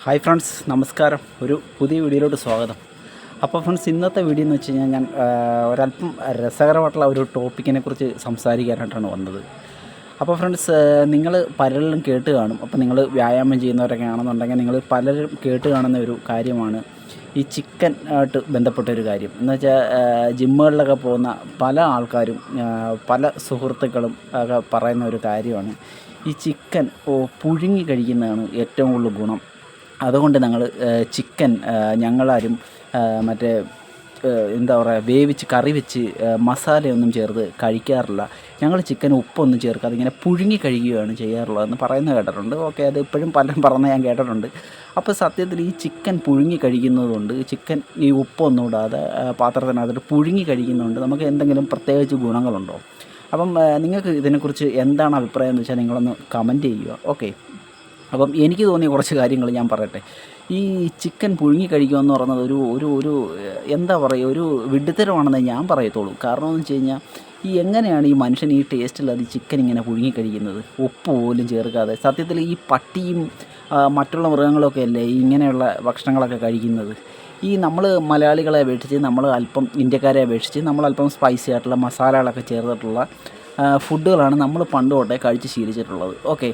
Hi friends, നമസ്കാരം. ഒരു പുതിയ വീഡിയോയിലോട്ട് സ്വാഗതം. അപ്പോൾ ഫ്രണ്ട്സ്, ഇന്നത്തെ വീഡിയോ എന്ന് വെച്ച് കഴിഞ്ഞാൽ ഞാൻ ഒരല്പം രസകരമായിട്ടുള്ള ഒരു ടോപ്പിക്കിനെ കുറിച്ച് സംസാരിക്കാനായിട്ടാണ് വന്നത്. അപ്പോൾ ഫ്രണ്ട്സ്, നിങ്ങൾ പലരിലും കേട്ട് കാണും. അപ്പോൾ നിങ്ങൾ വ്യായാമം ചെയ്യുന്നവരൊക്കെ ആണെന്നുണ്ടെങ്കിൽ നിങ്ങൾ പലരും കേട്ട് കാണുന്ന ഒരു കാര്യമാണ് ഈ ചിക്കൻ ആയിട്ട് ബന്ധപ്പെട്ടൊരു കാര്യം. എന്ന് വെച്ചാൽ ജിമ്മുകളിലൊക്കെ പോകുന്ന പല ആൾക്കാരും പല സുഹൃത്തുക്കളും ഒക്കെ പറയുന്ന ഒരു കാര്യമാണ് ഈ ചിക്കൻ പുഴുങ്ങി കഴിക്കുന്നതാണ് ഏറ്റവും കൂടുതൽ ഗുണം. അതുകൊണ്ട് ചിക്കൻ ഞങ്ങളാരും മറ്റേ എന്താ പറയുക, വേവിച്ച് കറി വെച്ച് മസാലയൊന്നും ചേർത്ത് കഴിക്കാറില്ല. ഞങ്ങൾ ചിക്കൻ ഉപ്പൊന്നും ചേർക്കാതെ ഇങ്ങനെ പുഴുങ്ങി കഴിക്കുകയാണ് ചെയ്യാറുള്ളതെന്ന് പറയുന്നത് കേട്ടിട്ടുണ്ട്. ഓക്കെ, അത് ഇപ്പോഴും പലരും പറഞ്ഞ് ഞാൻ കേട്ടിട്ടുണ്ട്. അപ്പോൾ സത്യത്തിൽ ഈ ചിക്കൻ പുഴുങ്ങി കഴിക്കുന്നതുകൊണ്ട്, ചിക്കൻ ഈ ഉപ്പൊന്നും ഇടാതെ പാത്രത്തിനകത്തോട്ട് പുഴുങ്ങി കഴിക്കുന്നതുകൊണ്ട് നമുക്ക് എന്തെങ്കിലും പ്രത്യേകിച്ച് ഗുണങ്ങളുണ്ടോ? അപ്പം നിങ്ങൾക്ക് ഇതിനെക്കുറിച്ച് എന്താണ് അഭിപ്രായം എന്ന് വെച്ചാൽ നിങ്ങളൊന്ന് കമൻറ്റ് ചെയ്യുക. ഓക്കെ, അപ്പം എനിക്ക് തോന്നിയ കുറച്ച് കാര്യങ്ങൾ ഞാൻ പറയട്ടെ. ഈ ചിക്കൻ പുഴുങ്ങി കഴിക്കുക എന്ന് പറയുന്നത് ഒരു ഒരു ഒരു എന്താ പറയുക, ഒരു വിഡ്ഢിത്തരമാണെന്ന് ഞാൻ പറയത്തുള്ളൂ. കാരണം എന്ന് വെച്ച് കഴിഞ്ഞാൽ എങ്ങനെയാണ് ഈ മനുഷ്യൻ ഈ ടേസ്റ്റില്ലാതെ ചിക്കൻ ഇങ്ങനെ പുഴുങ്ങി കഴിക്കുന്നത്, ഉപ്പ് പോലും ചേർക്കാതെ? സത്യത്തിൽ ഈ പട്ടിയും മറ്റുള്ള മൃഗങ്ങളൊക്കെ അല്ലേ ഇങ്ങനെയുള്ള ഭക്ഷണങ്ങളൊക്കെ കഴിക്കുന്നത്. നമ്മൾ മലയാളികളെ അപേക്ഷിച്ച്, നമ്മൾ അല്പം ഇന്ത്യക്കാരെ അപേക്ഷിച്ച് നമ്മളല്പം സ്പൈസി ആയിട്ടുള്ള മസാലകളൊക്കെ ചേർത്തിട്ടുള്ള ഫുഡുകളാണ് നമ്മൾ പണ്ട് തൊട്ടേ കഴിച്ച് ശീലിച്ചിട്ടുള്ളത്. ഓക്കെ,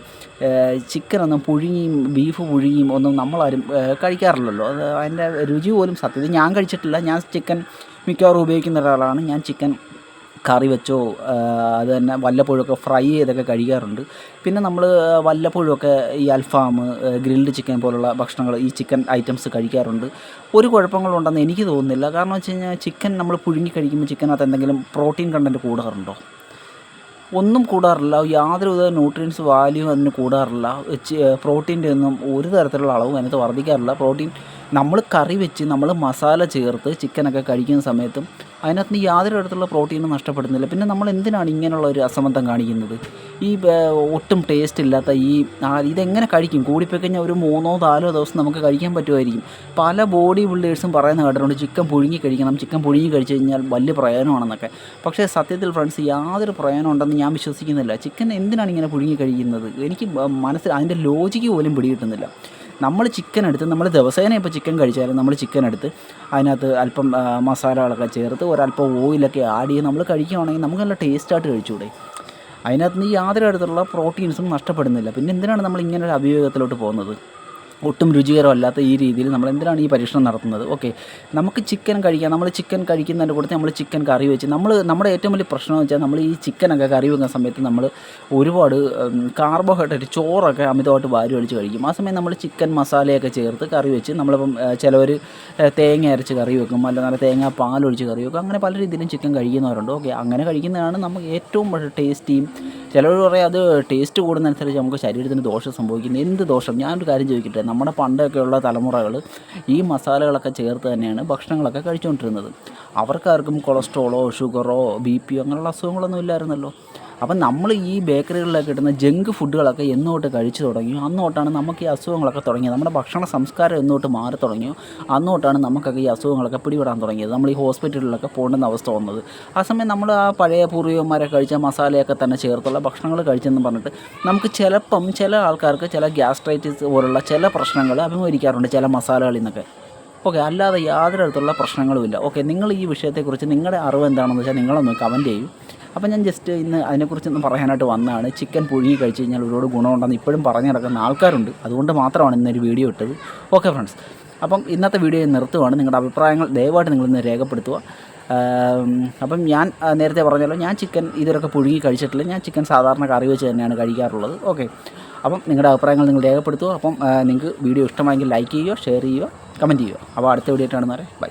ചിക്കനൊന്നും പുഴുങ്ങിയും ബീഫ് പുഴുങ്ങിയും ഒന്നും നമ്മളാരും കഴിക്കാറില്ലല്ലോ. അതിൻ്റെ രുചി പോലും സത്യത്തിൽ ഞാൻ കഴിച്ചിട്ടില്ല. ഞാൻ ചിക്കൻ മിക്കവാറും ഉപയോഗിക്കുന്ന ഒരാളാണ്. ഞാൻ ചിക്കൻ കറി വെച്ചോ അത് തന്നെ വല്ലപ്പോഴൊക്കെ ഫ്രൈ ചെയ്തൊക്കെ കഴിക്കാറുണ്ട്. പിന്നെ നമ്മൾ വല്ലപ്പോഴൊക്കെ ഈ അൽഫാം, ഗ്രിൽഡ് ചിക്കൻ പോലുള്ള ഭക്ഷണങ്ങൾ, ഈ ചിക്കൻ ഐറ്റംസ് കഴിക്കാറുണ്ട്. ഒരു കുഴപ്പങ്ങളുണ്ടെന്ന് എനിക്ക് തോന്നുന്നില്ല. കാരണം വെച്ച് കഴിഞ്ഞാൽ ചിക്കൻ നമ്മൾ പുഴുങ്ങി കഴിക്കുമ്പോൾ ചിക്കനകത്ത് എന്തെങ്കിലും പ്രോട്ടീൻ കണ്ടൻറ്റ് കൂടാറുണ്ടോ? ഒന്നും കൂടാറില്ല. യാതൊരുവിധ ന്യൂട്രിയൻസ് വാല്യൂ അതിന് കൂടാറില്ല. പ്രോട്ടീൻ്റെ ഒന്നും ഒരു തരത്തിലുള്ള അളവും അതിനകത്ത് വർദ്ധിക്കാറില്ല. പ്രോട്ടീൻ നമ്മൾ കറി വെച്ച് നമ്മൾ മസാല ചേർത്ത് ചിക്കനൊക്കെ കഴിക്കുന്ന സമയത്തും അതിനകത്ത് നിന്ന് യാതൊരു തരത്തിലുള്ള പ്രോട്ടീനും നഷ്ടപ്പെടുന്നില്ല. പിന്നെ നമ്മൾ എന്തിനാണ് ഇങ്ങനെയുള്ള ഒരു അസംബന്ധം കാണിക്കുന്നത്? ഒട്ടും ടേസ്റ്റ് ഇല്ലാത്ത ഇതെങ്ങനെ കഴിക്കും? കൂടിപ്പോയി കഴിഞ്ഞാൽ ഒരു 3-4 ദിവസം നമുക്ക് കഴിക്കാൻ പറ്റുമായിരിക്കും. പല ബോഡി ബിൽഡേഴ്സും പറയുന്ന കേട്ടിട്ടുണ്ട് ചിക്കൻ പുഴുങ്ങി കഴിക്കണം, ചിക്കൻ പുഴുങ്ങി കഴിച്ച് കഴിഞ്ഞാൽ വലിയ പ്രയോജനമാണെന്നൊക്കെ. പക്ഷേ സത്യത്തിൽ ഫ്രണ്ട്സ്, യാതൊരു പ്രയോജനം ഉണ്ടെന്ന് ഞാൻ വിശ്വസിക്കുന്നില്ല. ചിക്കൻ എന്തിനാണ് ഇങ്ങനെ പുഴുങ്ങി കഴിക്കുന്നത്? എനിക്ക് മനസ്സിൽ അതിൻ്റെ ലോജിക്ക് പോലും പിടികിട്ടുന്നില്ല. നമ്മൾ ചിക്കൻ എടുത്ത്, നമ്മൾ ദിവസേന ഇപ്പോൾ ചിക്കൻ കഴിച്ചാലും നമ്മൾ ചിക്കൻ എടുത്ത് അതിനകത്ത് അല്പം മസാലകളൊക്കെ ചേർത്ത് ഒരല്പം ഓയിലൊക്കെ ആഡ് ചെയ്ത് നമ്മൾ കഴിക്കുകയാണെങ്കിൽ നമുക്ക് നല്ല ടേസ്റ്റായിട്ട് കഴിച്ചുകൂടെ? അതിനകത്ത് നിന്ന് യാതൊരു തരത്തിലുള്ള പ്രോട്ടീൻസും നഷ്ടപ്പെടുന്നില്ല. പിന്നെ എന്തിനാണ് നമ്മൾ ഇങ്ങനെ ഒരു അഭിയോഗത്തിലോട്ട് പോകുന്നത്? ഒട്ടും രുചികരമല്ലാത്ത ഈ രീതിയിൽ നമ്മൾ എന്തിനാണ് ഈ പരീക്ഷണം നടത്തുന്നത്? ഓക്കെ, നമുക്ക് ചിക്കൻ കഴിക്കാം. നമ്മൾ ചിക്കൻ കഴിക്കുന്നതിൻ്റെ കൂടെ നമ്മൾ ചിക്കൻ കറി വെച്ച് നമ്മുടെ ഏറ്റവും വലിയ പ്രശ്നം എന്ന് വെച്ചാൽ നമ്മൾ ഈ ചിക്കനൊക്കെ കറി വെക്കുന്ന സമയത്ത് നമ്മൾ ഒരുപാട് കാർബോഹൈഡ്രേറ്റ്, ചോറൊക്കെ അമിതമായിട്ട് വാരി ഒഴിച്ച് കഴിക്കും. ആ സമയം നമ്മൾ ചിക്കൻ മസാലയൊക്കെ ചേർത്ത് കറി വെച്ച് നമ്മളിപ്പം ചിലവർ തേങ്ങ അരച്ച് കറി വെക്കും, അല്ലാതെ തേങ്ങ പാലൊഴിച്ച് കറി വെക്കും. അങ്ങനെ പല രീതിയിലും ചിക്കൻ കഴിക്കുന്നവരുണ്ട്. ഓക്കെ, അങ്ങനെ കഴിക്കുന്നതാണ് നമുക്ക് ഏറ്റവും ടേസ്റ്റിയും. ചിലവർ പറയും അത് ടേസ്റ്റ് കൂടുന്നതനുസരിച്ച് നമുക്ക് ശരീരത്തിന് ദോഷം സംഭവിക്കുന്നത്. എന്ത് ദോഷം? ഞാനൊരു കാര്യം ചോദിക്കട്ടെ. നമ്മുടെ പണ്ടൊക്കെയുള്ള തലമുറകൾ ഈ മസാലകളൊക്കെ ചേർത്ത് തന്നെയാണ് ഭക്ഷണങ്ങളൊക്കെ കഴിച്ചുകൊണ്ടിരുന്നത്. അവർക്കാർക്കും കൊളസ്ട്രോളോ ഷുഗറോ BP അങ്ങനെയുള്ള അസുഖങ്ങളൊന്നും ഇല്ലായിരുന്നല്ലോ. അപ്പം നമ്മൾ ഈ ബേക്കറികളിലൊക്കെ കിട്ടുന്ന ജങ്ക് ഫുഡുകളൊക്കെ എന്നോട്ട് കഴിച്ചു തുടങ്ങിയോ അന്നോട്ടാണ് നമുക്ക് ഈ അസുഖങ്ങളൊക്കെ തുടങ്ങിയത്. നമ്മുടെ ഭക്ഷണ സംസ്കാരം എന്നോട്ട് മാറി തുടങ്ങിയോ അന്നോട്ടാണ് നമുക്കൊക്കെ ഈ അസുഖങ്ങളൊക്കെ പിടിപെടാൻ തുടങ്ങിയത്. നമ്മൾ ഈ ഹോസ്പിറ്റലിലൊക്കെ പോകേണ്ടുന്ന അവസ്ഥ വന്നത്. ആ സമയം നമ്മൾ ആ പഴയ പൂർവികന്മാരെ കഴിച്ച മസാലയൊക്കെ തന്നെ ചേർത്തുള്ള ഭക്ഷണങ്ങൾ കഴിച്ചെന്ന് പറഞ്ഞിട്ട് നമുക്ക് ചിലപ്പം ചില ആൾക്കാർക്ക് ചില ഗ്യാസ്ട്രൈറ്റിസ് പോലുള്ള ചില പ്രശ്നങ്ങൾ അഭിമുഖീകരിക്കാറുണ്ട് ചില മസാലകളിൽ നിന്നൊക്കെ. ഓക്കെ, അല്ലാതെ യാതൊരു തരത്തിലുള്ള പ്രശ്നങ്ങളുമില്ല. ഓക്കെ, നിങ്ങൾ ഈ വിഷയത്തെക്കുറിച്ച് നിങ്ങളുടെ അറിവ് എന്താണെന്ന് വെച്ചാൽ നിങ്ങളൊന്ന് കമൻറ്റ് ചെയ്യൂ. അപ്പോൾ ഞാൻ ജസ്റ്റ് ഇന്ന് അതിനെക്കുറിച്ചൊന്ന് പറയാനായിട്ട് വന്നതാണ്. ചിക്കൻ പുഴുങ്ങി കഴിച്ച് കഴിഞ്ഞാൽ ഒരുപാട് ഗുണമുണ്ടെന്ന് ഇപ്പോഴും പറഞ്ഞു നടക്കുന്ന ആൾക്കാരുണ്ട്. അതുകൊണ്ട് മാത്രമാണ് ഇന്നൊരു വീഡിയോ ഇട്ടത്. ഓക്കെ ഫ്രണ്ട്സ്, അപ്പം ഇന്നത്തെ വീഡിയോ നിർത്തുവാണ്. നിങ്ങളുടെ അഭിപ്രായങ്ങൾ ദയവായിട്ട് നിങ്ങളിന്ന് രേഖപ്പെടുത്തുക. അപ്പം ഞാൻ നേരത്തെ പറഞ്ഞല്ലോ, ഞാൻ ചിക്കൻ ഇതുവരെയൊക്കെ പുഴുങ്ങി കഴിച്ചിട്ടില്ല. ഞാൻ ചിക്കൻ സാധാരണ കറി വെച്ച് തന്നെയാണ് കഴിക്കാറുള്ളത്. ഓക്കെ, അപ്പം നിങ്ങളുടെ അഭിപ്രായങ്ങൾ നിങ്ങൾ രേഖപ്പെടുത്തുക. അപ്പം നിങ്ങൾക്ക് വീഡിയോ ഇഷ്ടമായെങ്കിൽ ലൈക്ക് ചെയ്യുക, ഷെയർ ചെയ്യുക, കമൻറ്റ് ചെയ്യുക. അപ്പോൾ അടുത്ത വീഡിയോ ആയിട്ട് കാണുന്നവരെ ബൈ.